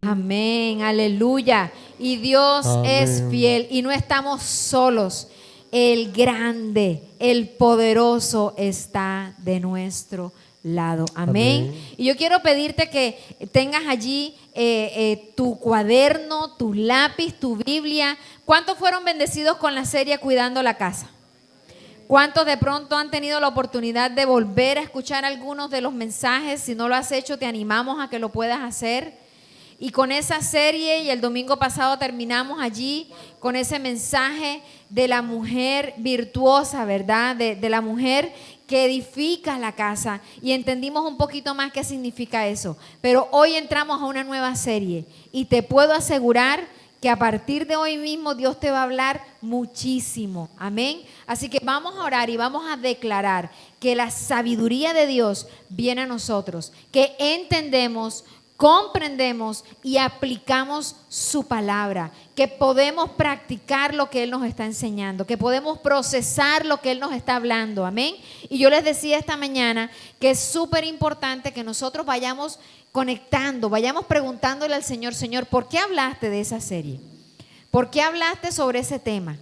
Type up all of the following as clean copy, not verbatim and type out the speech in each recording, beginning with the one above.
Amén, aleluya. Y Dios es fiel y no estamos solos. El grande, el poderoso está de nuestro lado. Amén. Y yo quiero pedirte que tengas allí tu cuaderno, tu lápiz, tu Biblia. ¿Cuántos fueron bendecidos con la serie Cuidando la Casa? ¿Cuántos de pronto han tenido la oportunidad de volver a escuchar algunos de los mensajes? Si no lo has hecho, te animamos a que lo puedas hacer. Y con esa serie, y el domingo pasado terminamos allí con ese mensaje de la mujer virtuosa, ¿verdad? De la mujer que edifica la casa, y entendimos un poquito más qué significa eso. Pero hoy entramos a una nueva serie y te puedo asegurar que a partir de hoy mismo Dios te va a hablar muchísimo. Amén. Así que vamos a orar y vamos a declarar que la sabiduría de Dios viene a nosotros, que entendemos, comprendemos y aplicamos su palabra, que podemos practicar lo que Él nos está enseñando, que podemos procesar lo que Él nos está hablando. Amén. Y yo les decía esta mañana que es súper importante que nosotros vayamos conectando, vayamos preguntándole al Señor: Señor, ¿por qué hablaste de esa serie? ¿Por qué hablaste sobre ese tema?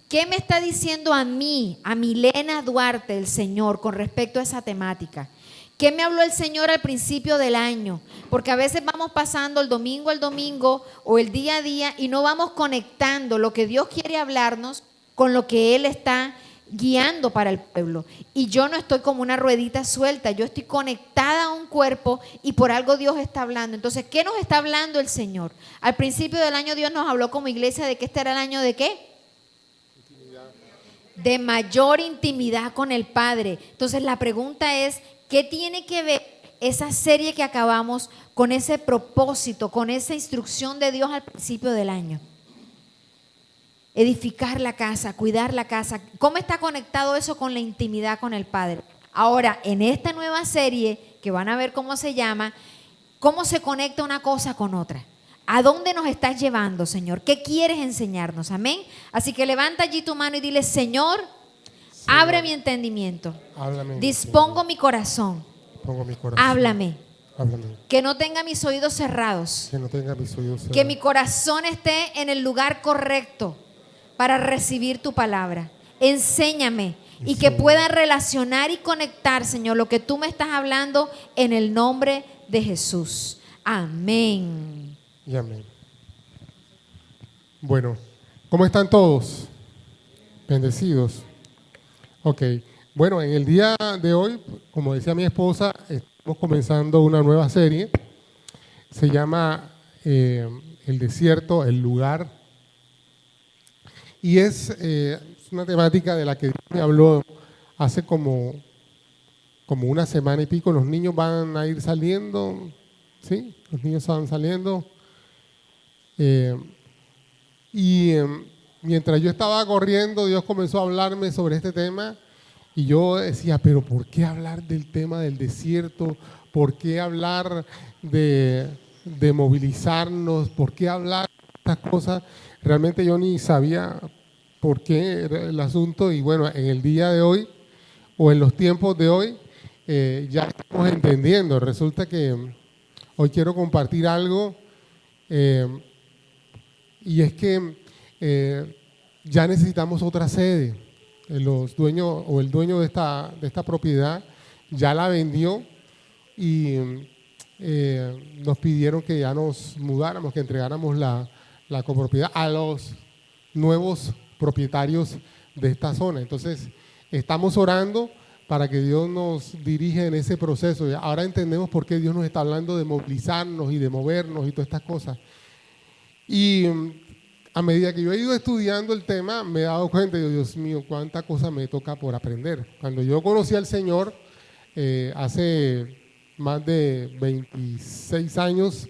¿Qué me está diciendo a mí, a Milena Duarte, el Señor, con respecto a esa temática? ¿Qué me habló el Señor al principio del año? Porque a veces vamos pasando el domingo al domingo o el día a día y no vamos conectando lo que Dios quiere hablarnos con lo que Él está guiando para el pueblo. Y yo no estoy como una ruedita suelta, yo estoy conectada a un cuerpo y por algo Dios está hablando. Entonces, ¿qué nos está hablando el Señor? Al principio del año Dios nos habló como iglesia de que este era el año de ¿qué? De mayor intimidad con el Padre. Entonces la pregunta es: ¿qué tiene que ver esa serie que acabamos con ese propósito, con esa instrucción de Dios al principio del año? Edificar la casa, cuidar la casa. ¿Cómo está conectado eso con la intimidad con el Padre? Ahora, en esta nueva serie, que van a ver cómo se llama, ¿cómo se conecta una cosa con otra? ¿A dónde nos estás llevando, Señor? ¿Qué quieres enseñarnos? Amén. Así que levanta allí tu mano y dile: Señor, abre mi entendimiento. Dispongo mi corazón. Háblame. Que no tenga mis oídos cerrados. Que mi corazón esté en el lugar correcto para recibir tu palabra. Enséñame y que pueda relacionar y conectar, Señor, lo que tú me estás hablando en el nombre de Jesús. Amén. Y amén. Bueno, ¿cómo están todos? Bendecidos. Ok, bueno, en el día de hoy, como decía mi esposa, estamos comenzando una nueva serie. Se llama El desierto, el lugar. Y es una temática de la que Dios me habló hace como una semana y pico. Los niños van a ir saliendo, ¿sí? Los niños van saliendo. Mientras yo estaba corriendo, Dios comenzó a hablarme sobre este tema y yo decía: pero ¿por qué hablar del tema del desierto? ¿Por qué hablar de movilizarnos? ¿Por qué hablar de estas cosas? Realmente yo ni sabía por qué era el asunto, y bueno, en el día de hoy o en los tiempos de hoy ya estamos entendiendo. Resulta que hoy quiero compartir algo y es que ya necesitamos otra sede. Los dueños o el dueño de esta propiedad ya la vendió y nos pidieron que ya nos mudáramos, que entregáramos la copropiedad a los nuevos propietarios de esta zona. Entonces estamos orando para que Dios nos dirija en ese proceso. Ahora entendemos por qué Dios nos está hablando de movilizarnos y de movernos y todas estas cosas. Y a medida que yo he ido estudiando el tema, me he dado cuenta, Dios mío, cuánta cosa me toca por aprender. Cuando yo conocí al Señor hace más de 26 años,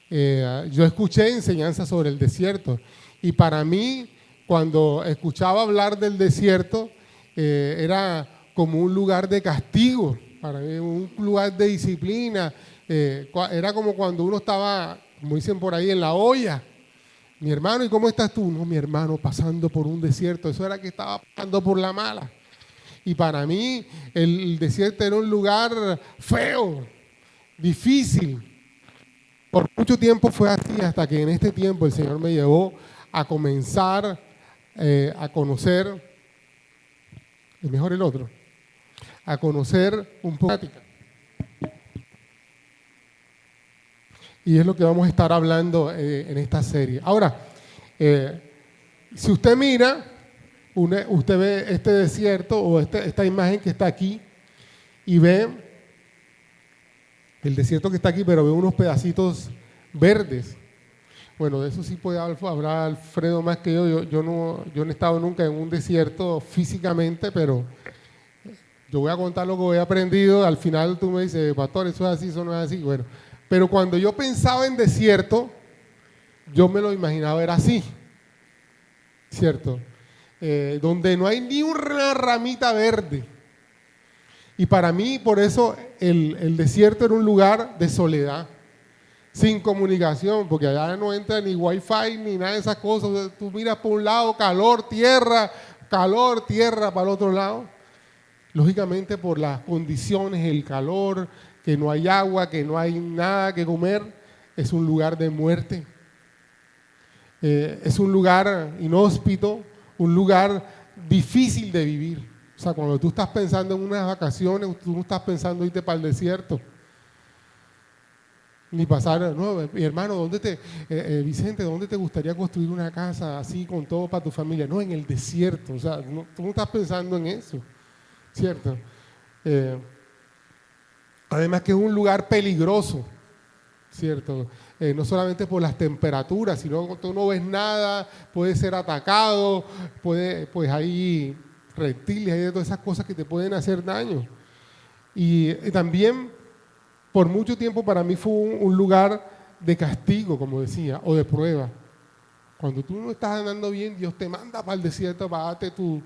yo escuché enseñanzas sobre el desierto, y para mí, cuando escuchaba hablar del desierto, era como un lugar de castigo, para mí un lugar de disciplina. Era como cuando uno estaba, como dicen por ahí, en la olla. Mi hermano, ¿y cómo estás tú? No, mi hermano, pasando por un desierto. Eso era que estaba pasando por la mala. Y para mí el desierto era un lugar feo, difícil. Por mucho tiempo fue así, hasta que en este tiempo el Señor me llevó a comenzar a conocer, es mejor el otro, a conocer un poco. Y es lo que vamos a estar hablando en esta serie. Ahora, si usted mira, usted ve este desierto o esta imagen que está aquí y ve el desierto que está aquí, pero ve unos pedacitos verdes. Bueno, de eso sí puede hablar Alfredo más que yo. Yo no he estado nunca en un desierto físicamente, pero yo voy a contar lo que he aprendido. Al final tú me dices, pastor, eso es así, eso no es así. Bueno, pero cuando yo pensaba en desierto, yo me lo imaginaba era así, ¿cierto? Donde no hay ni una ramita verde. Y para mí, por eso, el desierto era un lugar de soledad, sin comunicación, porque allá no entra ni wifi ni nada de esas cosas. Tú miras por un lado, calor, tierra, para el otro lado. Lógicamente por las condiciones, el calor, que no hay agua, que no hay nada que comer, es un lugar de muerte. Es un lugar inhóspito, un lugar difícil de vivir. O sea, cuando tú estás pensando en unas vacaciones, tú no estás pensando irte para el desierto. Ni pasar, no, mi hermano, Vicente, ¿dónde te gustaría construir una casa así con todo para tu familia? No, en el desierto. O sea, tú no estás pensando en eso, ¿cierto? Además que es un lugar peligroso, ¿cierto? No solamente por las temperaturas, sino que tú no ves nada, puede ser atacado, pues hay reptiles, hay de todas esas cosas que te pueden hacer daño. Y también por mucho tiempo para mí fue un lugar de castigo, como decía, o de prueba. Cuando tú no estás andando bien, Dios te manda para el desierto para darte tus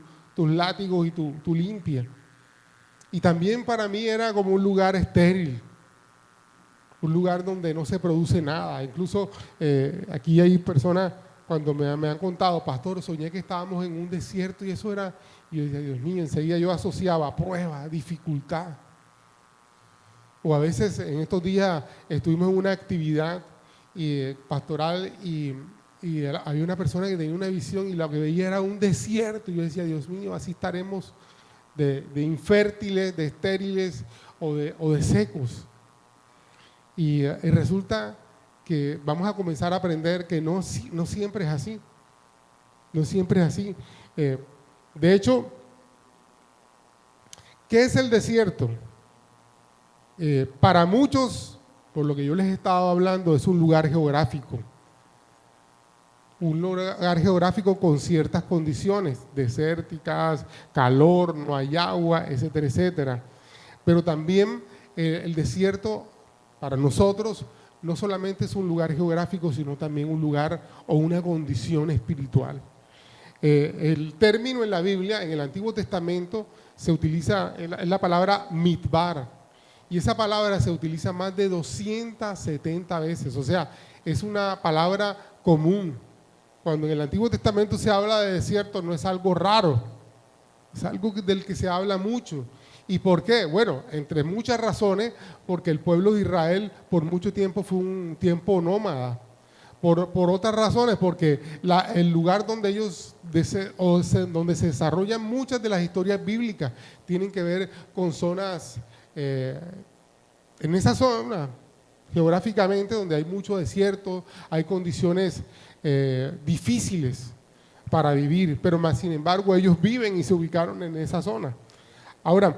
látigos y tu limpia. Y también para mí era como un lugar estéril, un lugar donde no se produce nada. Incluso aquí hay personas, cuando me han contado, pastor, soñé que estábamos en un desierto y eso era, y yo decía, Dios mío, enseguida yo asociaba prueba, dificultad. O a veces en estos días estuvimos en una actividad pastoral y había una persona que tenía una visión y lo que veía era un desierto. Y yo decía, Dios mío, así estaremos de infértiles, de estériles o de secos. Y resulta que vamos a comenzar a aprender que no siempre es así. No siempre es así. De hecho, ¿qué es el desierto? Para muchos, por lo que yo les he estado hablando, es un lugar geográfico. Un lugar geográfico con ciertas condiciones, desérticas, calor, no hay agua, etcétera, etcétera. Pero también el desierto, para nosotros, no solamente es un lugar geográfico, sino también un lugar o una condición espiritual. El término en la Biblia, en el Antiguo Testamento, se utiliza, es la palabra mitbar. Y esa palabra se utiliza más de 270 veces, o sea, es una palabra común. Cuando en el Antiguo Testamento se habla de desierto, no es algo raro, es algo del que se habla mucho. ¿Y por qué? Bueno, entre muchas razones, porque el pueblo de Israel por mucho tiempo fue un tiempo nómada. Por otras razones, porque el lugar donde ellos, donde se desarrollan muchas de las historias bíblicas, tienen que ver con zonas, en esa zona, geográficamente, donde hay mucho desierto, hay condiciones difíciles para vivir, pero más sin embargo ellos viven y se ubicaron en esa zona. Ahora,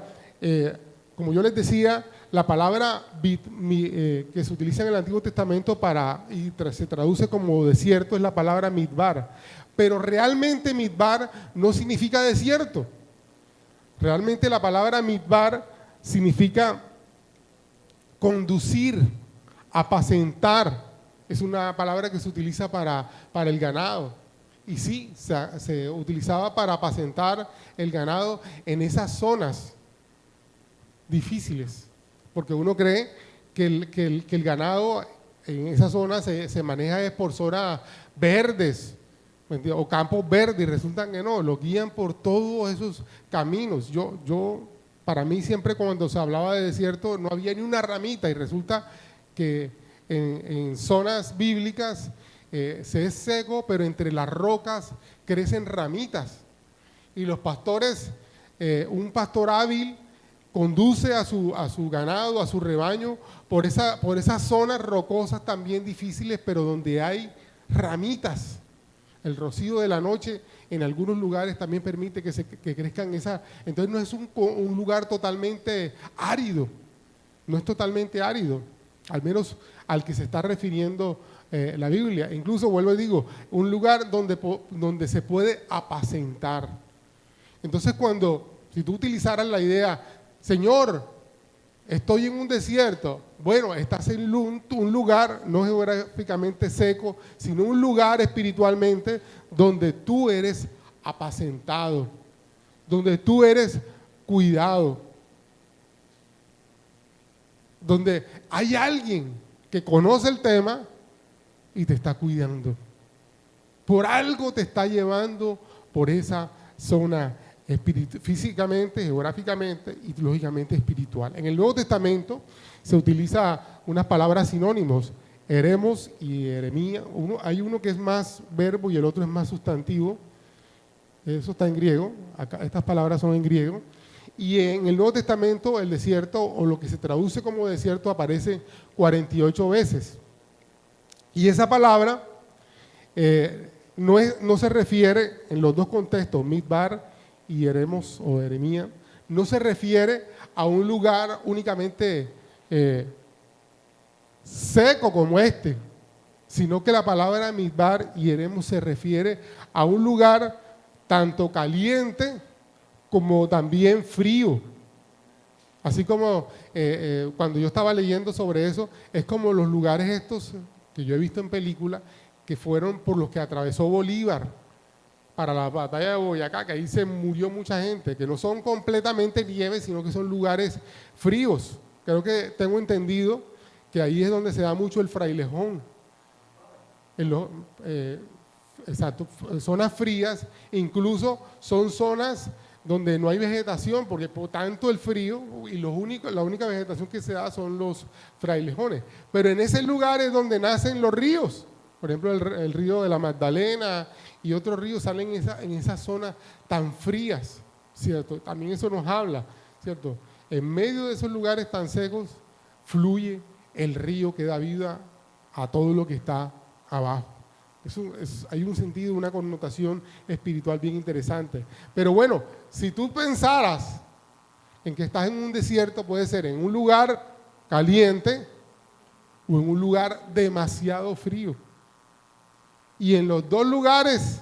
como yo les decía, la palabra que se utiliza en el Antiguo Testamento y se traduce como desierto es la palabra midbar, pero realmente midbar no significa desierto. Realmente la palabra midbar significa conducir, apacentar. Es una palabra que se utiliza para el ganado. Y sí, se utilizaba para apacentar el ganado en esas zonas difíciles. Porque uno cree que el ganado en esa zona se maneja por zonas verdes o campos verdes. Y resulta que no, lo guían por todos esos caminos. Para mí siempre cuando se hablaba de desierto no había ni una ramita y resulta que en zonas bíblicas se es seco, pero entre las rocas crecen ramitas. Y los pastores, un pastor hábil conduce a su ganado, a su rebaño, por esas zonas rocosas también difíciles, pero donde hay ramitas. El rocío de la noche en algunos lugares también permite que crezcan esas. Entonces no es un lugar totalmente árido, no es totalmente árido, al menos al que se está refiriendo la Biblia. Incluso, vuelvo y digo, un lugar donde se puede apacentar. Entonces si tú utilizaras la idea, Señor, estoy en un desierto. Bueno, estás en un lugar no geográficamente seco, sino un lugar espiritualmente donde tú eres apacentado, donde tú eres cuidado, donde hay alguien que conoce el tema y te está cuidando. Por algo te está llevando por esa zona físicamente, geográficamente y lógicamente espiritual. En el Nuevo Testamento se utiliza unas palabras sinónimos, eremos y eremía. Hay uno que es más verbo y el otro es más sustantivo. Eso está en griego, acá, estas palabras son en griego. Y en el Nuevo Testamento el desierto, o lo que se traduce como desierto, aparece 48 veces. Y esa palabra no se refiere en los dos contextos, midbar y eremos o eremía, no se refiere a un lugar únicamente seco como este, sino que la palabra midbar y eremos se refiere a un lugar tanto caliente como también frío. Así como cuando yo estaba leyendo sobre eso, es como los lugares estos que yo he visto en películas que fueron por los que atravesó Bolívar para la batalla de Boyacá, que ahí se murió mucha gente, que no son completamente nieve, sino que son lugares fríos. Creo que tengo entendido que ahí es donde se da mucho el frailejón. Exacto, zonas frías, incluso son zonas donde no hay vegetación, porque por tanto el frío, y la única vegetación que se da son los frailejones. Pero en ese lugar es donde nacen los ríos. Por ejemplo, el río de la Magdalena y otros ríos salen en esas zonas tan frías, ¿cierto? También eso nos habla, ¿cierto? En medio de esos lugares tan secos fluye el río que da vida a todo lo que está abajo. Hay un sentido, una connotación espiritual bien interesante. Pero bueno, si tú pensaras en que estás en un desierto, puede ser en un lugar caliente o en un lugar demasiado frío. Y en los dos lugares,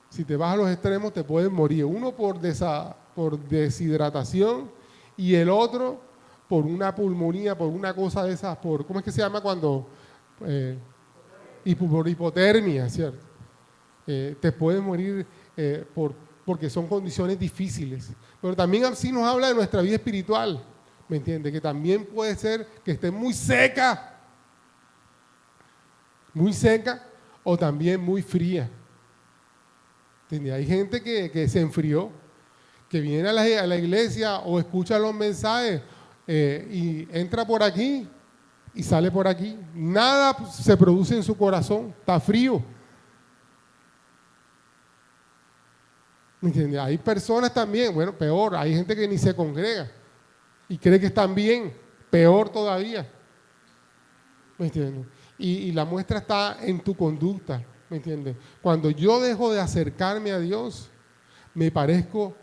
si te vas a los extremos, te puedes morir. Uno por deshidratación y el otro por una pulmonía, por una cosa de esas, ¿cómo es que se llama cuando? Por hipotermia, ¿cierto? Te puedes morir porque son condiciones difíciles. Pero también así nos habla de nuestra vida espiritual, ¿me entiendes? Que también puede ser que esté muy seca o también muy fría. ¿Entiendes? Hay gente que se enfrió, que viene a la iglesia o escucha los mensajes y entra por aquí y sale por aquí. Nada se produce en su corazón, está frío. ¿Me entiendes? Hay personas también, bueno, peor, hay gente que ni se congrega y cree que están bien, peor todavía. ¿Me entiendes? Y la muestra está en tu conducta, ¿me entiendes? Cuando yo dejo de acercarme a Dios, me parezco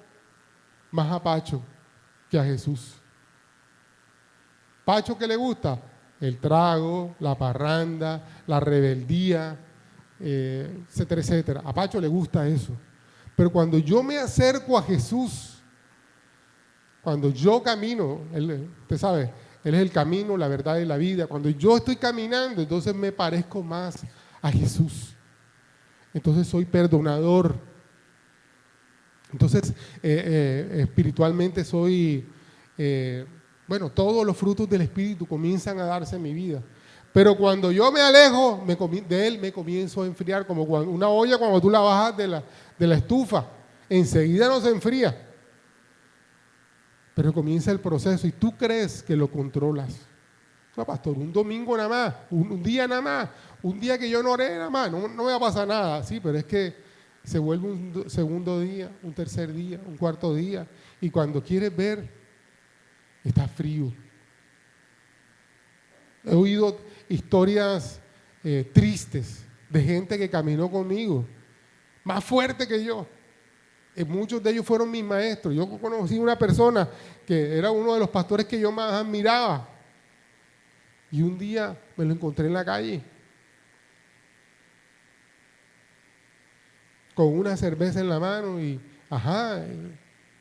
más a Pacho que a Jesús. ¿Pacho qué le gusta? El trago, la parranda, la rebeldía, etcétera, etcétera. A Pacho le gusta eso. Pero cuando yo me acerco a Jesús, cuando yo camino, usted sabe, Él es el camino, la verdad y la vida. Cuando yo estoy caminando, entonces me parezco más a Jesús. Entonces soy perdonador. Entonces espiritualmente soy, todos los frutos del Espíritu comienzan a darse en mi vida. Pero cuando yo me alejo de Él, me comienzo a enfriar, como una olla cuando tú la bajas de la estufa, enseguida no se enfría. Pero comienza el proceso y tú crees que lo controlas. No, pastor, un domingo nada más, un día nada más, un día que yo no oré nada más, no me va a pasar nada. Sí, pero es que se vuelve un segundo día, un tercer día, un cuarto día, y cuando quieres ver, está frío. He oído historias tristes de gente que caminó conmigo, más fuerte que yo. Muchos de ellos fueron mis maestros. Yo conocí una persona que era uno de los pastores que yo más admiraba. Y un día me lo encontré en la calle con una cerveza en la mano y,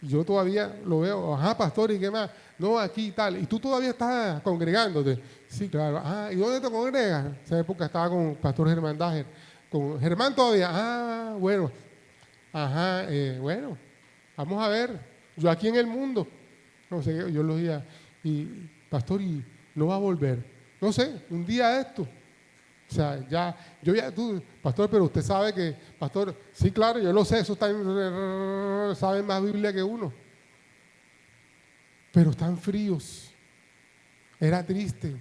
yo todavía lo veo, pastor, ¿y qué más? No, aquí y tal. ¿Y tú todavía estás congregándote? Sí, claro. ¿Y dónde te congregas? En esa época estaba con el pastor Germán Dager. Con Germán todavía. Bueno. Bueno, vamos a ver. Yo aquí en el mundo. No sé, yo lo decía. Y, pastor, ¿y no va a volver? No sé, un día esto. O sea, tú, pastor, pero usted sabe que, pastor, sí, claro, yo lo sé, eso saben más Biblia que uno. Pero están fríos. Era triste.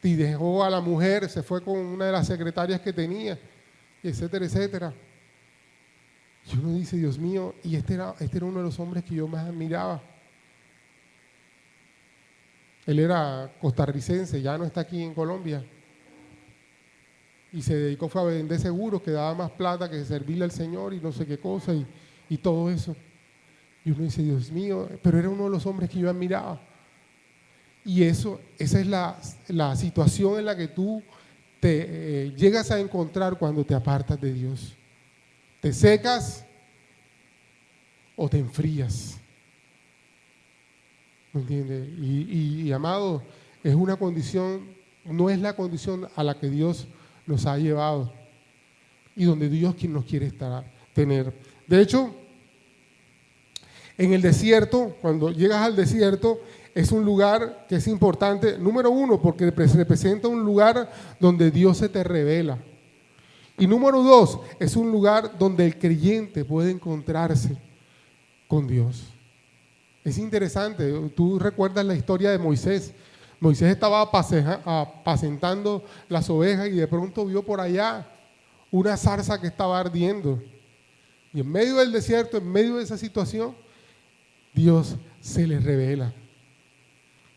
Y dejó a la mujer, se fue con una de las secretarias que tenía, etcétera, etcétera. Y uno dice, Dios mío, y este era uno de los hombres que yo más admiraba. Él era costarricense, ya no está aquí en Colombia. Y se dedicó a vender seguros, que daba más plata que servirle al Señor y no sé qué cosa y todo eso. Y uno dice, Dios mío, pero era uno de los hombres que yo admiraba. Y esa es la situación en la que tú te llegas a encontrar cuando te apartas de Dios. ¿Te secas o te enfrías? ¿Me entiendes? Y amado, es una condición, no es la condición a la que Dios nos ha llevado y donde Dios quien nos quiere tener. De hecho, en el desierto, cuando llegas al desierto, es un lugar que es importante, número uno, porque representa un lugar donde Dios se te revela. Y número dos, es un lugar donde el creyente puede encontrarse con Dios. Es interesante, tú recuerdas la historia de Moisés. Moisés estaba apacentando las ovejas y de pronto vio por allá una zarza que estaba ardiendo. Y en medio del desierto, en medio de esa situación, Dios se le revela.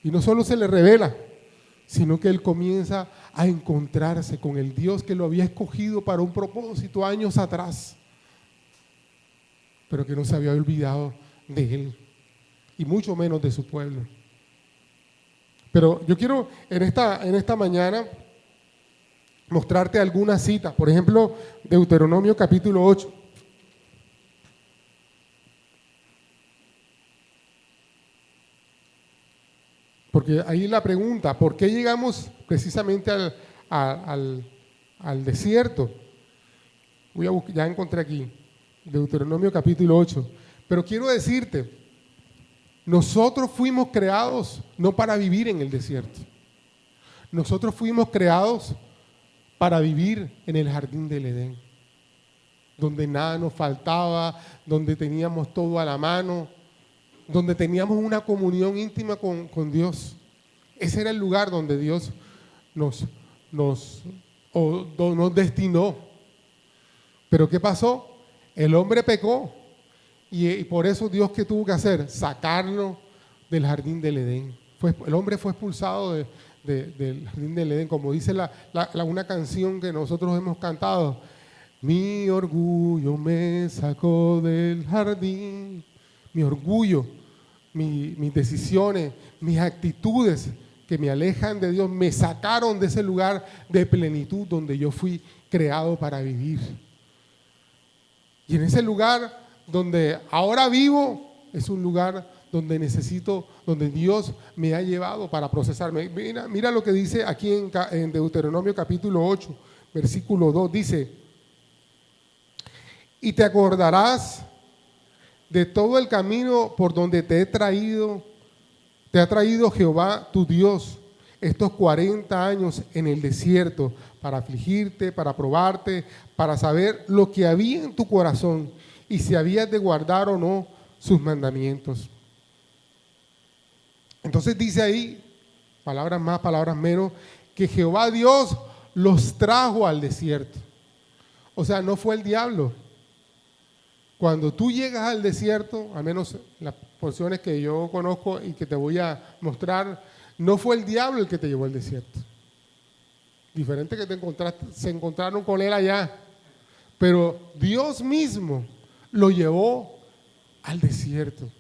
Y no solo se le revela, sino que él comienza a encontrarse con el Dios que lo había escogido para un propósito años atrás, pero que no se había olvidado de él, y mucho menos de su pueblo. Pero yo quiero en esta mañana mostrarte algunas citas. Por ejemplo, Deuteronomio capítulo 8. Porque ahí la pregunta, ¿por qué llegamos precisamente al desierto? Voy a buscar, ya encontré aquí, Deuteronomio capítulo 8. Pero quiero decirte, nosotros fuimos creados no para vivir en el desierto. Nosotros fuimos creados para vivir en el jardín del Edén, donde nada nos faltaba, donde teníamos todo a la mano, donde teníamos una comunión íntima con Dios. Ese era el lugar donde Dios nos destinó. Pero ¿qué pasó? El hombre pecó y por eso Dios, ¿qué tuvo que hacer? Sacarlo del jardín del Edén. El hombre fue expulsado del jardín del Edén, como dice una canción que nosotros hemos cantado. Mi orgullo me sacó del jardín. Mi orgullo, mis decisiones, mis actitudes que me alejan de Dios, me sacaron de ese lugar de plenitud donde yo fui creado para vivir. Y en ese lugar donde ahora vivo, es un lugar donde donde Dios me ha llevado para procesarme. Mira lo que dice aquí en Deuteronomio capítulo 8, versículo 2, dice: y te acordarás de todo el camino por donde te ha traído Jehová tu Dios estos 40 años en el desierto, para afligirte, para probarte, para saber lo que había en tu corazón y si habías de guardar o no sus mandamientos. Entonces dice ahí palabras más, palabras menos, que Jehová Dios los trajo al desierto. O sea, no fue el diablo. Cuando tú llegas al desierto, al menos las porciones que yo conozco y que te voy a mostrar, no fue el diablo el que te llevó al desierto. Diferente que se encontraron con él allá. Pero Dios mismo lo llevó al desierto.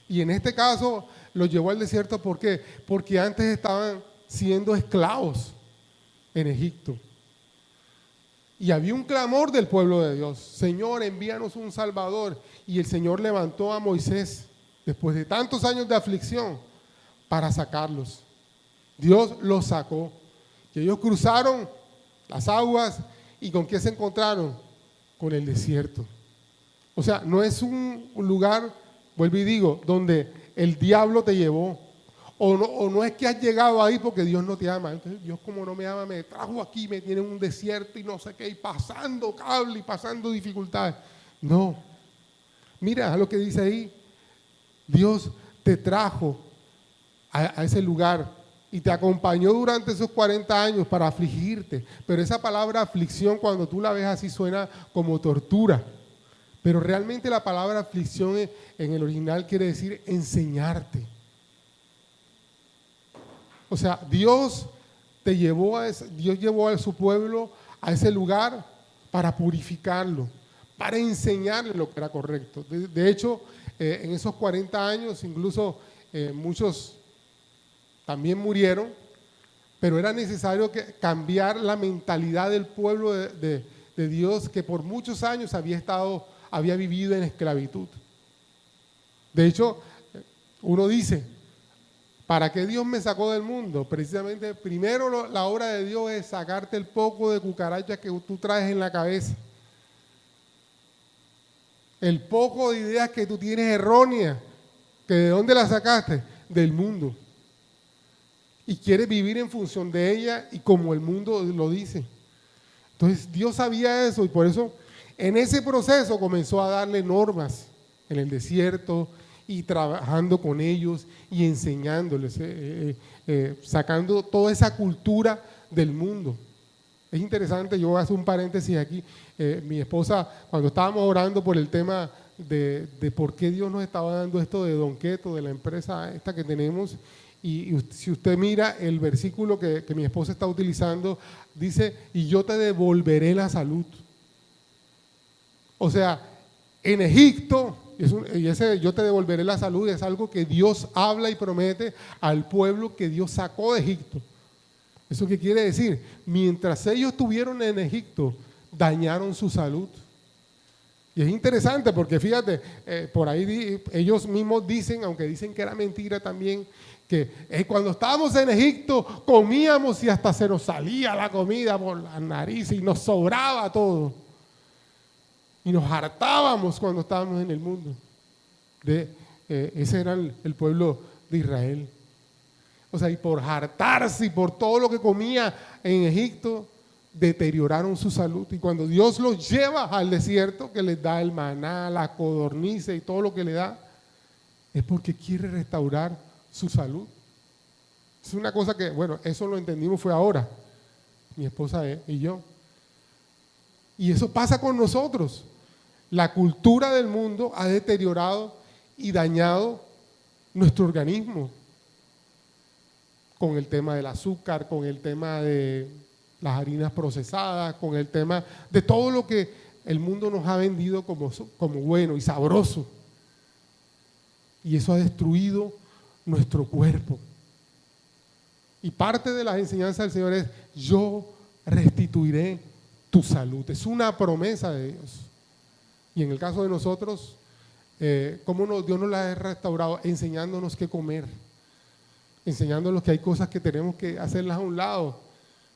Y en este caso lo llevó al desierto, ¿por qué? Porque antes estaban siendo esclavos en Egipto. Y había un clamor del pueblo de Dios: Señor, envíanos un Salvador. Y el Señor levantó a Moisés, después de tantos años de aflicción, para sacarlos. Dios los sacó. Y ellos cruzaron las aguas, ¿y con qué se encontraron? Con el desierto. O sea, no es un lugar, vuelvo y digo, donde el diablo te llevó. O no es que has llegado ahí porque Dios no te ama. Entonces, Dios, como no me ama, me trajo aquí, me tiene en un desierto y no sé qué, y pasando cable y pasando dificultades. No. Mira lo que dice ahí. Dios te trajo a ese lugar y te acompañó durante esos 40 años para afligirte. Pero esa palabra aflicción, cuando tú la ves así, suena como tortura. Pero realmente la palabra aflicción en el original quiere decir enseñarte. O sea, Dios llevó a su pueblo a ese lugar para purificarlo, para enseñarle lo que era correcto. De hecho, en esos 40 años, incluso muchos también murieron, pero era necesario cambiar la mentalidad del pueblo de Dios, que por muchos años había vivido en esclavitud. De hecho, uno dice: ¿para qué Dios me sacó del mundo? Precisamente, primero la obra de Dios es sacarte el poco de cucarachas que tú traes en la cabeza. El poco de ideas que tú tienes erróneas, que ¿de dónde las sacaste? Del mundo. Y quieres vivir en función de ella y como el mundo lo dice. Entonces Dios sabía eso y por eso en ese proceso comenzó a darle normas en el desierto y trabajando con ellos y enseñándoles, sacando toda esa cultura del mundo. Es interesante, yo voy a hacer un paréntesis aquí. Mi esposa, cuando estábamos orando por el tema de por qué Dios nos estaba dando esto de Don Keto, de la empresa esta que tenemos, y si usted mira el versículo que mi esposa está utilizando, dice: y yo te devolveré la salud. O sea, en Egipto, y ese yo te devolveré la salud es algo que Dios habla y promete al pueblo que Dios sacó de Egipto. ¿Eso qué quiere decir? Mientras ellos estuvieron en Egipto, dañaron su salud. Y es interesante porque fíjate, por ahí ellos mismos dicen, aunque dicen que era mentira también, que cuando estábamos en Egipto comíamos y hasta se nos salía la comida por la nariz y nos sobraba todo. Y nos hartábamos cuando estábamos en el mundo. Ese era el pueblo de Israel. O sea, y por hartarse y por todo lo que comía en Egipto, deterioraron su salud. Y cuando Dios los lleva al desierto, que les da el maná, la codorniz y todo lo que le da, es porque quiere restaurar su salud. Es una cosa que, bueno, eso lo entendimos fue ahora, mi esposa y yo. Y eso pasa con nosotros. La cultura del mundo ha deteriorado y dañado nuestro organismo con el tema del azúcar, con el tema de las harinas procesadas, con el tema de todo lo que el mundo nos ha vendido como bueno y sabroso. Y eso ha destruido nuestro cuerpo. Y parte de las enseñanzas del Señor es: yo restituiré tu salud. Es una promesa de Dios. Y en el caso de nosotros, ¿cómo Dios nos la ha restaurado? Enseñándonos qué comer, enseñándonos que hay cosas que tenemos que hacerlas a un lado.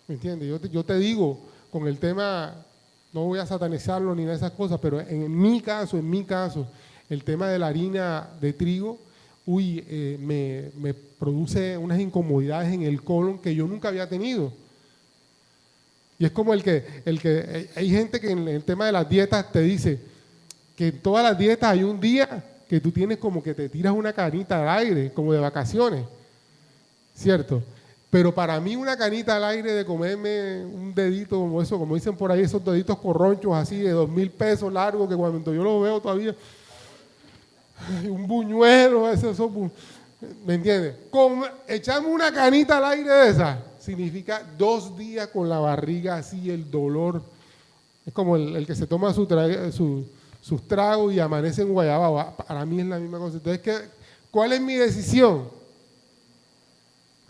¿Me entiendes? Yo te digo, con el tema, no voy a satanizarlo ni nada de esas cosas, pero en mi caso, el tema de la harina de trigo, me produce unas incomodidades en el colon que yo nunca había tenido. Y es como el que hay gente que en el tema de las dietas te dice que en todas las dietas hay un día que tú tienes como que te tiras una canita al aire, como de vacaciones, ¿cierto? Pero para mí una canita al aire de comerme un dedito como eso, como dicen por ahí, esos deditos corronchos así de 2.000 pesos largos, que cuando yo los veo todavía, un buñuelo, ¿me entiendes? Echarme una canita al aire de esa, significa 2 días con la barriga así, el dolor. Es como el que se toma sus tragos y amanece en Guayabao. Para mí es la misma cosa. Entonces, ¿cuál es mi decisión?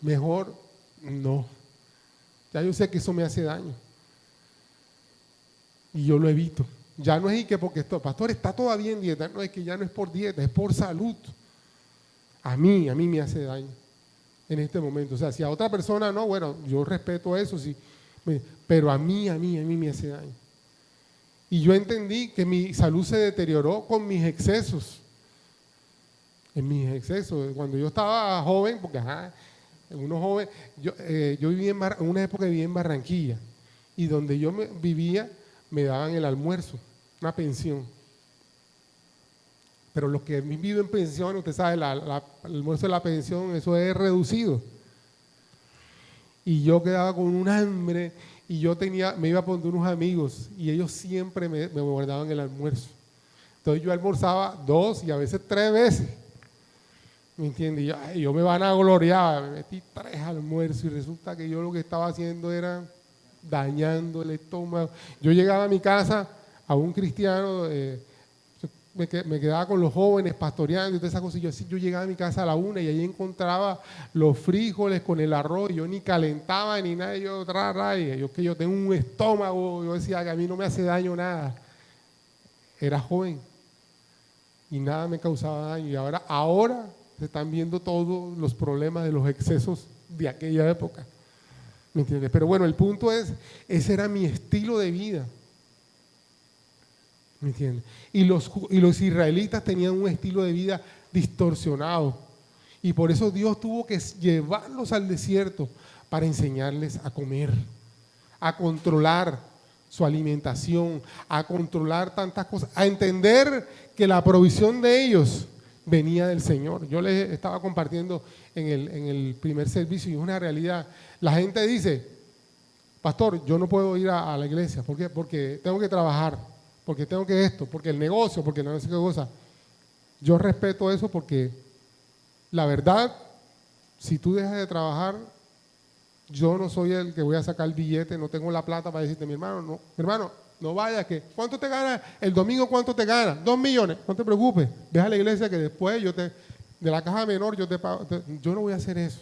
Mejor no. Ya yo sé que eso me hace daño. Y yo lo evito. Ya no es que porque esto, pastor, está todavía en dieta. No, es que ya no es por dieta, es por salud. A mí me hace daño en este momento. O sea, si a otra persona no, bueno, yo respeto eso, sí. Pero a mí me hace daño. Y yo entendí que mi salud se deterioró con mis excesos. En mis excesos. Cuando yo estaba joven, porque uno joven, yo viví en una época viví en Barranquilla. Y donde yo vivía, me daban el almuerzo, una pensión. Pero los que han vivido en pensión, usted sabe, el almuerzo de la pensión, eso es reducido. Y yo quedaba con un hambre y me iba a poner unos amigos y ellos siempre me guardaban el almuerzo. Entonces yo almorzaba 2 y a veces 3 veces. ¿Me entiendes? Yo me van a gloriar, me metí 3 almuerzos y resulta que yo lo que estaba haciendo era dañando el estómago. Yo llegaba a mi casa, a un cristiano, me quedaba con los jóvenes pastoreando y todas esas cosas. Yo llegaba a mi casa a la 1 y ahí encontraba los frijoles con el arroz. Yo ni calentaba ni nada. Yo tengo un estómago. Yo decía que a mí no me hace daño nada. Era joven y nada me causaba daño. Y ahora se están viendo todos los problemas de los excesos de aquella época. ¿Me entiendes? Pero bueno, el punto es, ese era mi estilo de vida. ¿Me entiendes? Y los israelitas tenían un estilo de vida distorsionado. Y por eso Dios tuvo que llevarlos al desierto para enseñarles a comer, a controlar su alimentación, a controlar tantas cosas, a entender que la provisión de ellos venía del Señor. Yo les estaba compartiendo en el primer servicio y es una realidad. La gente dice, pastor, yo no puedo ir a la iglesia. ¿Por qué? Porque tengo que trabajar, porque tengo que esto, porque el negocio, porque no sé qué cosa. Yo respeto eso porque la verdad, si tú dejas de trabajar, yo no soy el que voy a sacar el billete, no tengo la plata para decirte, mi hermano, no vayas, que ¿cuánto te gana el domingo? ¿Cuánto te gana? 2 millones, no te preocupes, deja a la iglesia que después de la caja menor yo te pago. Yo no voy a hacer eso,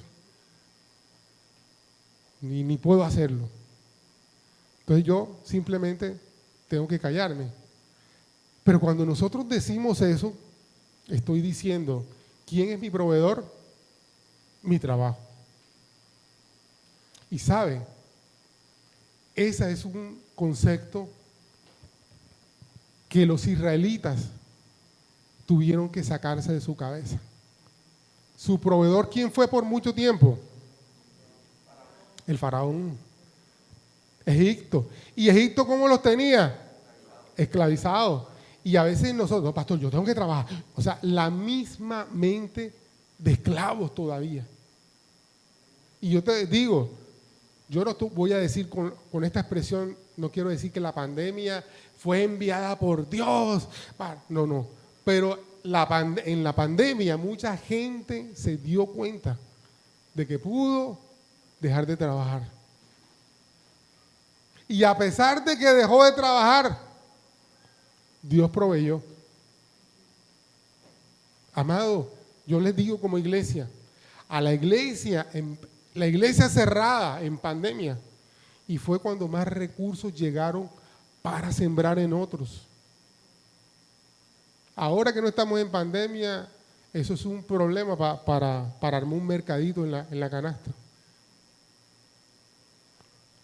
ni puedo hacerlo. Entonces yo simplemente tengo que callarme. Pero cuando nosotros decimos eso, estoy diciendo, ¿quién es mi proveedor? Mi trabajo. Y sabe, ese es un concepto que los israelitas tuvieron que sacarse de su cabeza. Su proveedor, ¿quién fue por mucho tiempo? El faraón. Egipto. ¿Y Egipto cómo los tenía? Esclavizados. Y a veces nosotros, no, pastor, yo tengo que trabajar. O sea, la misma mente de esclavos todavía. Y yo te digo, yo no voy a decir con esta expresión, no quiero decir que la pandemia fue enviada por Dios. No. Pero en la pandemia mucha gente se dio cuenta de que pudo dejar de trabajar. Y a pesar de que dejó de trabajar, Dios proveyó. Amado, yo les digo como iglesia, a la iglesia cerrada en pandemia, y fue cuando más recursos llegaron para sembrar en otros. Ahora que no estamos en pandemia, eso es un problema para armar un mercadito en la canasta.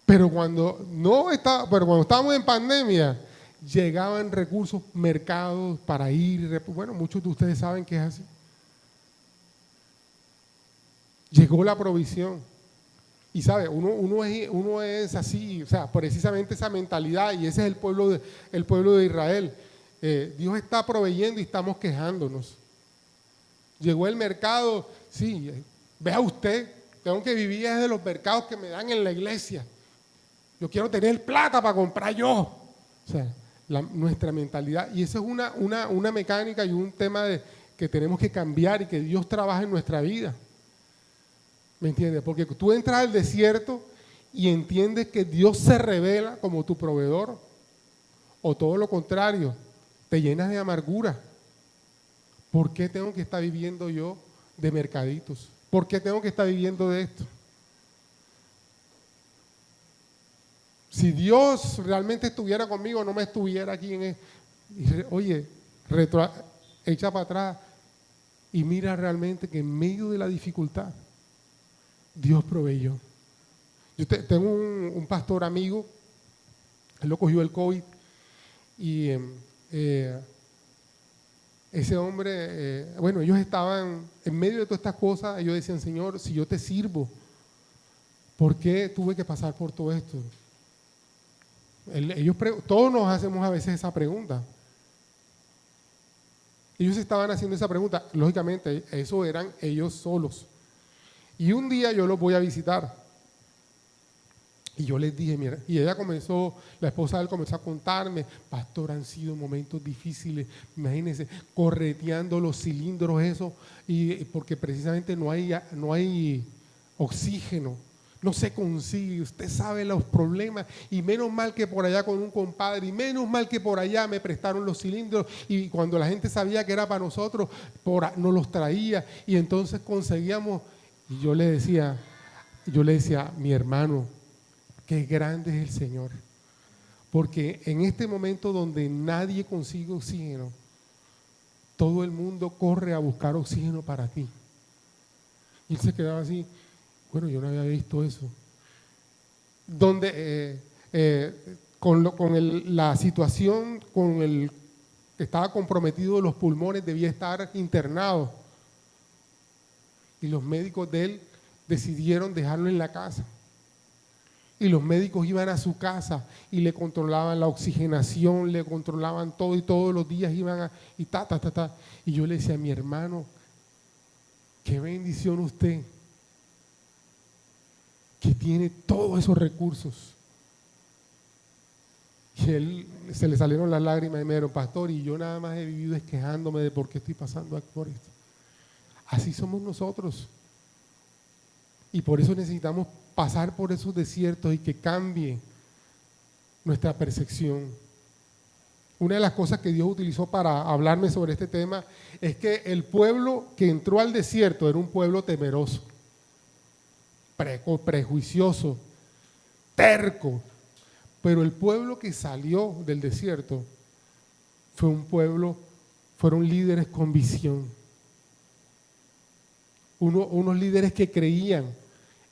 Pero cuando estábamos en pandemia, llegaban recursos, mercados para ir. Bueno, muchos de ustedes saben que es así. Llegó la provisión. Y sabe, uno es así, o sea, precisamente esa mentalidad, y ese es el pueblo de Israel. Dios está proveyendo y estamos quejándonos. Llegó el mercado, sí, vea usted, tengo que vivir desde los mercados que me dan en la iglesia. Yo quiero tener plata para comprar yo. O sea, nuestra mentalidad. Y eso es una mecánica y un tema que tenemos que cambiar y que Dios trabaja en nuestra vida. ¿Me entiendes? Porque tú entras al desierto y entiendes que Dios se revela como tu proveedor. O todo lo contrario, te llenas de amargura. ¿Por qué tengo que estar viviendo yo de mercaditos? ¿Por qué tengo que estar viviendo de esto? Si Dios realmente estuviera conmigo, no me estuviera aquí oye, echa para atrás y mira realmente que en medio de la dificultad, Dios proveyó. Yo tengo un pastor amigo, él lo cogió el COVID y ese hombre, bueno, ellos estaban en medio de todas estas cosas, ellos decían, Señor, si yo te sirvo, ¿por qué tuve que pasar por todo esto? Todos nos hacemos a veces esa pregunta. Ellos estaban haciendo esa pregunta, lógicamente, eso eran ellos solos. Y un día yo los voy a visitar. Y yo les dije, mira, y ella la esposa de él comenzó a contarme, pastor, han sido momentos difíciles, imagínense, correteando los cilindros esos, y porque precisamente no hay oxígeno, no se consigue, usted sabe los problemas, y menos mal que por allá con un compadre, y menos mal que por allá me prestaron los cilindros, y cuando la gente sabía que era para nosotros, nos los traía, y entonces conseguíamos, y yo le decía, mi hermano, qué grande es el Señor, porque en este momento donde nadie consigue oxígeno, todo el mundo corre a buscar oxígeno para ti. Y él se quedaba así, bueno, yo no había visto eso. Donde la situación con el que estaba comprometido los pulmones, debía estar internado. Y los médicos de él decidieron dejarlo en la casa. Y los médicos iban a su casa y le controlaban la oxigenación, le controlaban todo y todos los días iban Y yo le decía a mi hermano, qué bendición usted, que tiene todos esos recursos. Y él se le salieron las lágrimas y me dijeron, pastor, y yo nada más he vivido quejándome de por qué estoy pasando por esto. Así somos nosotros. Y por eso necesitamos pasar por esos desiertos y que cambie nuestra percepción. Una de las cosas que Dios utilizó para hablarme sobre este tema es que el pueblo que entró al desierto era un pueblo temeroso, prejuicioso, terco. Pero el pueblo que salió del desierto fueron líderes con visión. Unos líderes que creían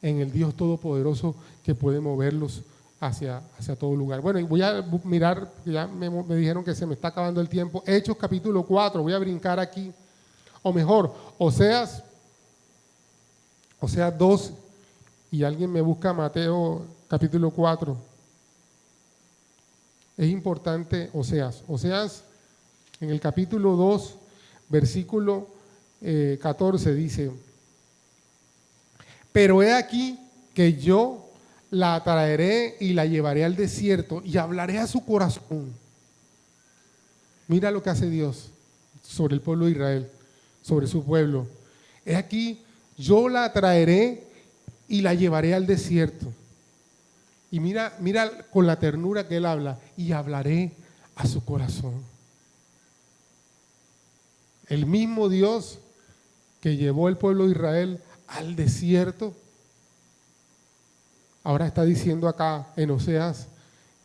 en el Dios Todopoderoso que puede moverlos hacia todo lugar. Bueno, y voy a mirar, ya me dijeron que se me está acabando el tiempo. Hechos capítulo 4, voy a brincar aquí. O mejor, Oseas 2, y alguien me busca Mateo capítulo 4. Es importante Oseas en el capítulo 2, versículo 14 dice, pero he aquí que yo la atraeré y la llevaré al desierto y hablaré a su corazón. Mira lo que hace Dios sobre el pueblo de Israel, sobre su pueblo. He aquí, yo la atraeré y la llevaré al desierto. Y mira con la ternura que él habla, y hablaré a su corazón. El mismo Dios que llevó el pueblo de Israel al desierto, ahora está diciendo acá en Oseas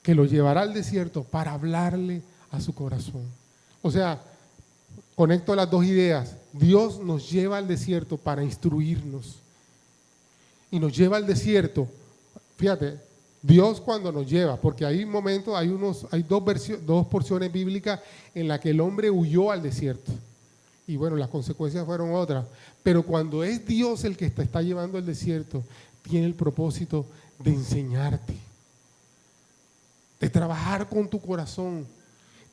que lo llevará al desierto para hablarle a su corazón. O sea, conecto las dos ideas. Dios nos lleva al desierto para instruirnos. Y nos lleva al desierto, fíjate, Dios cuando nos lleva, porque hay momentos, hay dos porciones bíblicas en las que el hombre huyó al desierto. Y bueno, las consecuencias fueron otras. Pero cuando es Dios el que te está llevando al desierto, tiene el propósito de enseñarte, de trabajar con tu corazón.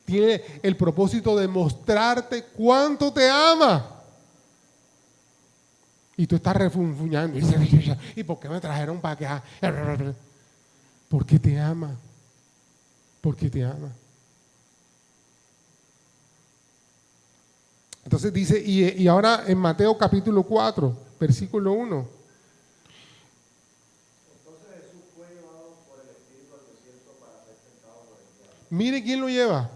Tiene el propósito de mostrarte cuánto te ama. Y tú estás refunfuñando. ¿Y por qué me trajeron para acá? Porque te ama. Porque te ama. Entonces dice, y ahora en Mateo capítulo 4, versículo 1. Entonces Jesús fue llevado por el Espíritu al desierto para ser tentado por el diablo. Mire quién lo lleva.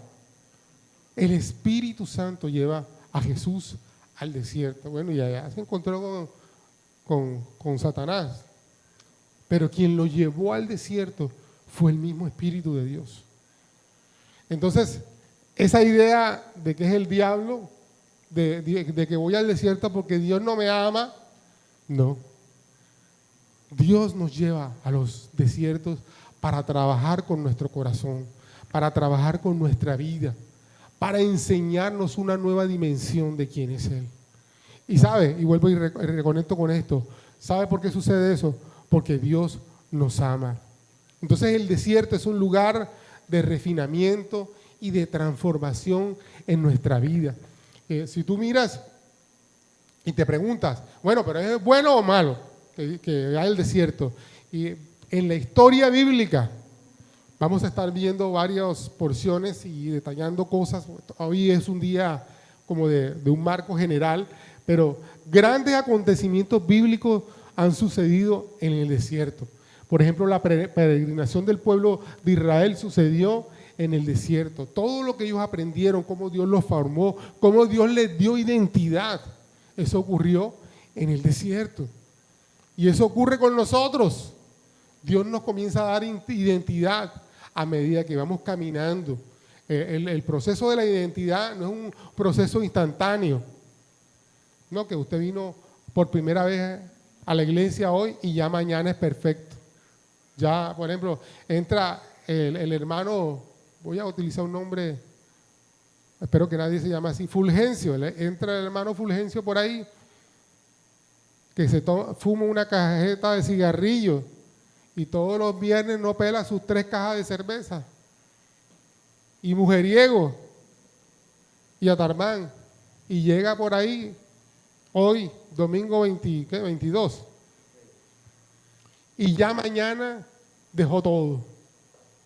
El Espíritu Santo lleva a Jesús al desierto. Bueno, y allá se encontró con Satanás. Pero quien lo llevó al desierto fue el mismo Espíritu de Dios. Entonces, esa idea de que es el diablo, de que voy al desierto porque Dios no me ama, no. Dios nos lleva a los desiertos para trabajar con nuestro corazón, para trabajar con nuestra vida, para enseñarnos una nueva dimensión de quién es Él. Y sabe, y vuelvo y reconecto con esto, ¿sabe por qué sucede eso? Porque Dios nos ama. Entonces el desierto es un lugar de refinamiento y de transformación en nuestra vida. Si tú miras y te preguntas, bueno, pero ¿es bueno o malo que hay el desierto? Y en la historia bíblica vamos a estar viendo varias porciones y detallando cosas. Hoy es un día como de un marco general, pero grandes acontecimientos bíblicos han sucedido en el desierto. Por ejemplo, la peregrinación del pueblo de Israel sucedió en el desierto. Todo lo que ellos aprendieron, cómo Dios los formó, cómo Dios les dio identidad, eso ocurrió en el desierto. Y eso ocurre con nosotros. Dios nos comienza a dar identidad a medida que vamos caminando. El proceso de la identidad no es un proceso instantáneo. No, que usted vino por primera vez a la iglesia hoy y ya mañana es perfecto. Ya, por ejemplo, entra el hermano, voy a utilizar un nombre, espero que nadie se llame así, Fulgencio. Entra el hermano Fulgencio por ahí, que fuma una cajeta de cigarrillos y todos los viernes no pela sus 3 cajas de cerveza. Y mujeriego, y atarmán, y llega por ahí hoy, domingo 22, y ya mañana dejó todo.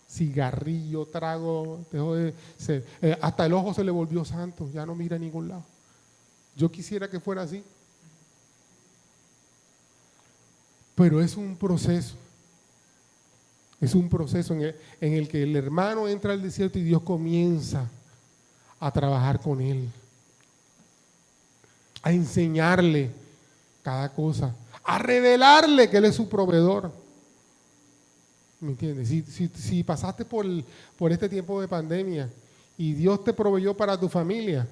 Cigarrillo, trago, hasta el ojo se le volvió santo, ya no mira a ningún lado. Yo quisiera que fuera así. Pero es un proceso. Es un proceso en el que el hermano entra al desierto y Dios comienza a trabajar con él, a enseñarle cada cosa, a revelarle que Él es su proveedor. ¿Me entiendes? Si pasaste por este tiempo de pandemia y Dios te proveyó para tu familia,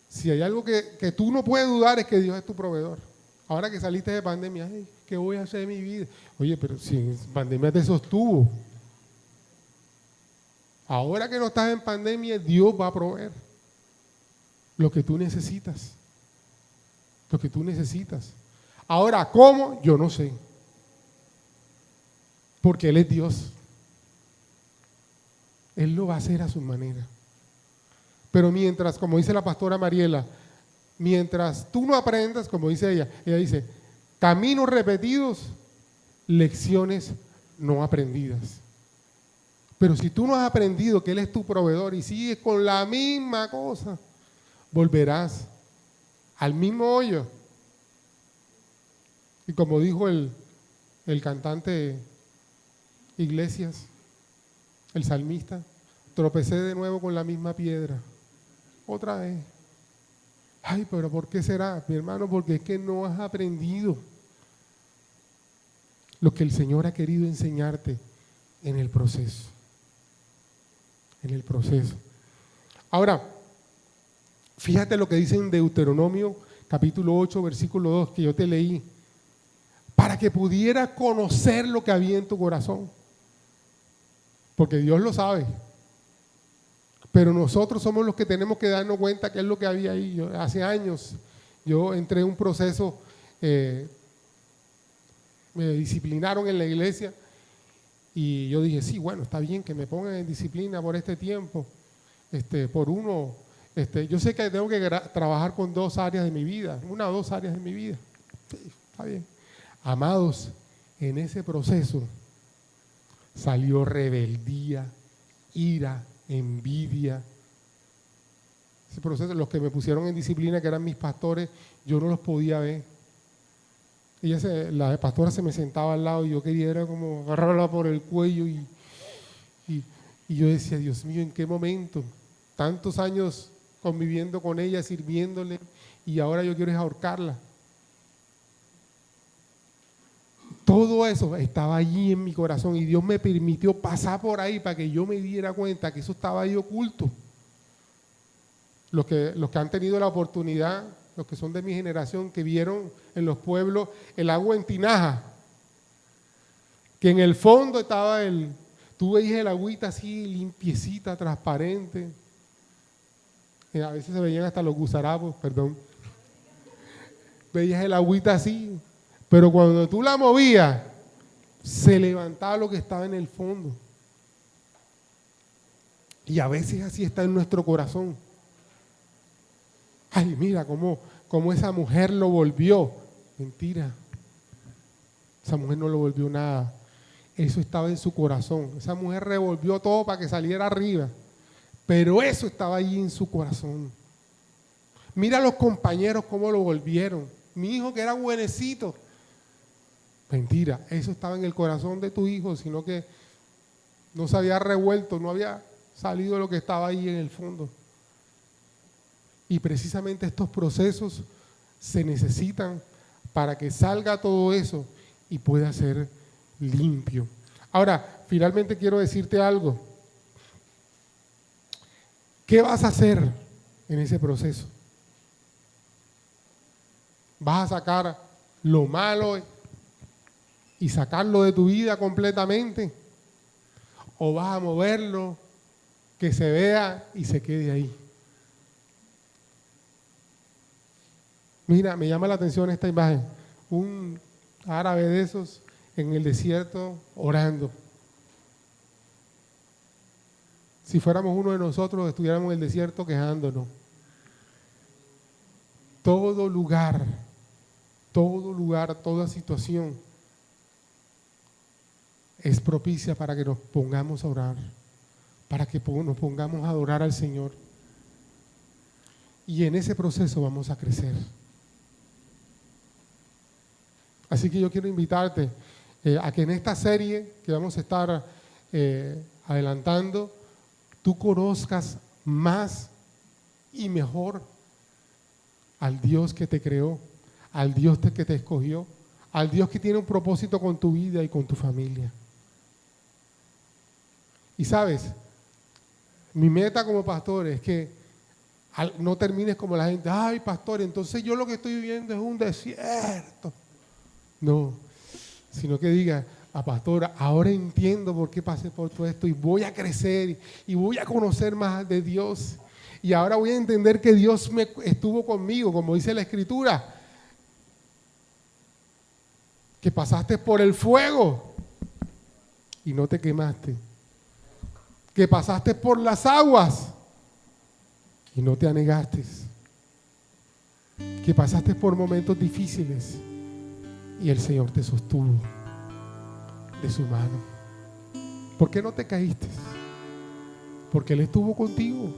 si hay algo que tú no puedes dudar es que Dios es tu proveedor. Ahora que saliste de pandemia, ay, ¿qué voy a hacer de mi vida? Oye, pero si en pandemia te sostuvo. Ahora que no estás en pandemia, Dios va a proveer lo que tú necesitas. Lo que tú necesitas. Ahora, ¿cómo? Yo no sé. Porque Él es Dios. Él lo va a hacer a su manera. Pero mientras, como dice la pastora Mariela, mientras tú no aprendas, como dice ella dice, caminos repetidos, lecciones no aprendidas. Pero si tú no has aprendido que Él es tu proveedor y sigues con la misma cosa, volverás al mismo hoyo. Y como dijo el cantante Iglesias, el salmista, tropecé de nuevo con la misma piedra. Otra vez. Ay, pero ¿por qué será, mi hermano? Porque es que no has aprendido lo que el Señor ha querido enseñarte en el proceso. En el proceso. Ahora, fíjate lo que dice en Deuteronomio capítulo 8, versículo 2, que yo te leí, para que pudieras conocer lo que había en tu corazón. Porque Dios lo sabe. Pero nosotros somos los que tenemos que darnos cuenta qué es lo que había ahí. Hace años yo entré en un proceso, me disciplinaron en la iglesia y yo dije, sí, bueno, está bien que me pongan en disciplina por este tiempo, yo sé que tengo que trabajar con 2 áreas de mi vida, 1 o 2 áreas de mi vida. Está bien. Amados, en ese proceso salió rebeldía, ira, envidia. Ese proceso, los que me pusieron en disciplina, que eran mis pastores, yo no los podía ver. La pastora se me sentaba al lado y yo quería era como agarrarla por el cuello y yo decía, Dios mío, ¿en qué momento? Tantos años conviviendo con ella, sirviéndole, y ahora yo quiero es ahorcarla. Todo eso estaba allí en mi corazón y Dios me permitió pasar por ahí para que yo me diera cuenta que eso estaba ahí oculto. Los que han tenido la oportunidad, los que son de mi generación, que vieron en los pueblos el agua en tinaja, que en el fondo estaba tú veías el agüita así limpiecita, transparente. A veces se veían hasta los gusarapos, perdón. Veías el agüita así, pero cuando tú la movías, se levantaba lo que estaba en el fondo. Y a veces así está en nuestro corazón. Ay, mira cómo esa mujer lo volvió. Mentira. Esa mujer no lo volvió nada. Eso estaba en su corazón. Esa mujer revolvió todo para que saliera arriba. Pero eso estaba ahí en su corazón. Mira a los compañeros cómo lo volvieron. Mi hijo que era buenecito. Mentira, eso estaba en el corazón de tu hijo, sino que no se había revuelto, no había salido lo que estaba ahí en el fondo. Y precisamente estos procesos se necesitan para que salga todo eso y pueda ser limpio. Ahora, finalmente quiero decirte algo. ¿Qué vas a hacer en ese proceso? ¿Vas a sacar lo malo y sacarlo de tu vida completamente? ¿O vas a moverlo, que se vea y se quede ahí? Mira, me llama la atención esta imagen. Un árabe de esos en el desierto orando. Si fuéramos uno de nosotros, estuviéramos en el desierto quejándonos. Todo lugar, toda situación es propicia para que nos pongamos a orar, para que nos pongamos a adorar al Señor. Y en ese proceso vamos a crecer. Así que yo quiero invitarte a que en esta serie que vamos a estar adelantando, tú conozcas más y mejor al Dios que te creó, al Dios que te escogió, al Dios que tiene un propósito con tu vida y con tu familia. Y sabes, mi meta como pastor es que no termines como la gente, ay pastor, entonces yo lo que estoy viviendo es un desierto. No, sino que diga, pastora, ahora entiendo por qué pasé por todo esto y voy a crecer y voy a conocer más de Dios. Y ahora voy a entender que Dios estuvo conmigo, como dice la Escritura, que pasaste por el fuego y no te quemaste, que pasaste por las aguas y no te anegaste, que pasaste por momentos difíciles y el Señor te sostuvo de su mano. ¿Por qué no te caíste? Porque Él estuvo contigo,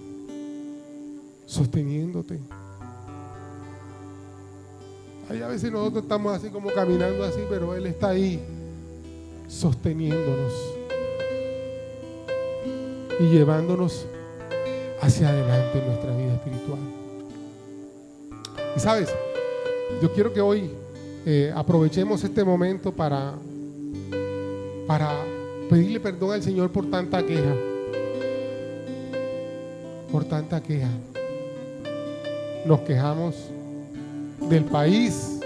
sosteniéndote. Hay a veces nosotros estamos así como caminando así, pero Él está ahí sosteniéndonos y llevándonos hacia adelante en nuestra vida espiritual. Y sabes, yo quiero que hoy aprovechemos este momento para pedirle perdón al Señor por tanta queja. Por tanta queja. Nos quejamos del país,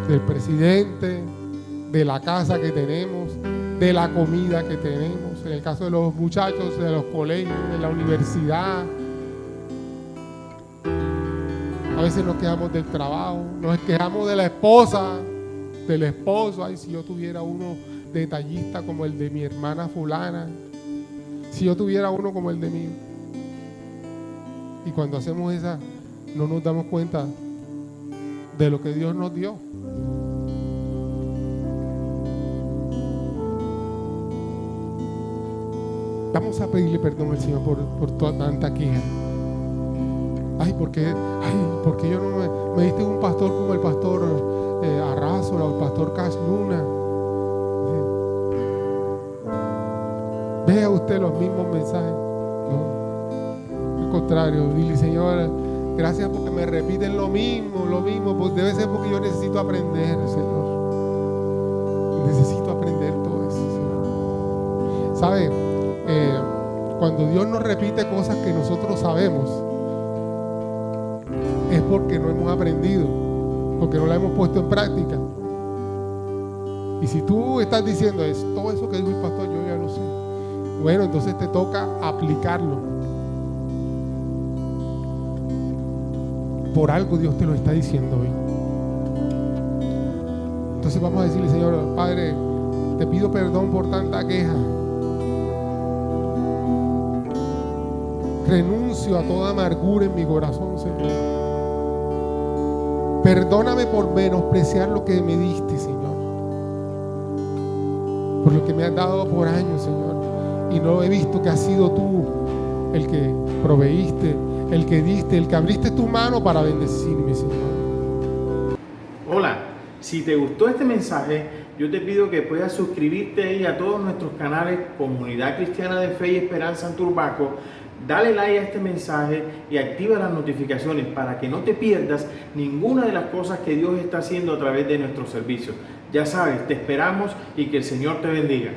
del presidente, de la casa que tenemos, de la comida que tenemos, en el caso de los muchachos, de los colegios, de la universidad. A veces nos quejamos del trabajo, nos quejamos de la esposa, del esposo. Ay, si yo tuviera uno detallista como el de mi hermana fulana, si yo tuviera uno como el de mí. Y cuando hacemos esa, no nos damos cuenta de lo que Dios nos dio. Vamos a pedirle perdón al Señor por toda tanta queja. ¿Por qué yo no me diste un pastor como el pastor Arrazola o el pastor Cash Luna? Vea usted los mismos mensajes. No, al contrario, dile, Señor, gracias porque me repiten lo mismo, pues debe ser porque yo necesito aprender, Señor. Necesito aprender todo eso, Señor. ¿Sabe? Cuando Dios nos repite cosas que nosotros sabemos, es porque no hemos aprendido, porque no la hemos puesto en práctica. Y si tú estás diciendo todo eso que dijo el pastor, yo ya lo sé, bueno, entonces te toca aplicarlo. Por algo Dios te lo está diciendo hoy. Entonces vamos a decirle, Señor, Padre, te pido perdón por tanta queja. Renuncio a toda amargura en mi corazón, Señor. Perdóname por menospreciar lo que me diste, Señor. Por lo que me has dado por años, Señor. Y no he visto que has sido tú el que proveíste, el que diste, el que abriste tu mano para bendecirme, Señor. Hola, si te gustó este mensaje, yo te pido que puedas suscribirte ahí a todos nuestros canales Comunidad Cristiana de Fe y Esperanza en Turbaco. Dale like a este mensaje y activa las notificaciones para que no te pierdas ninguna de las cosas que Dios está haciendo a través de nuestros servicios. Ya sabes, te esperamos y que el Señor te bendiga.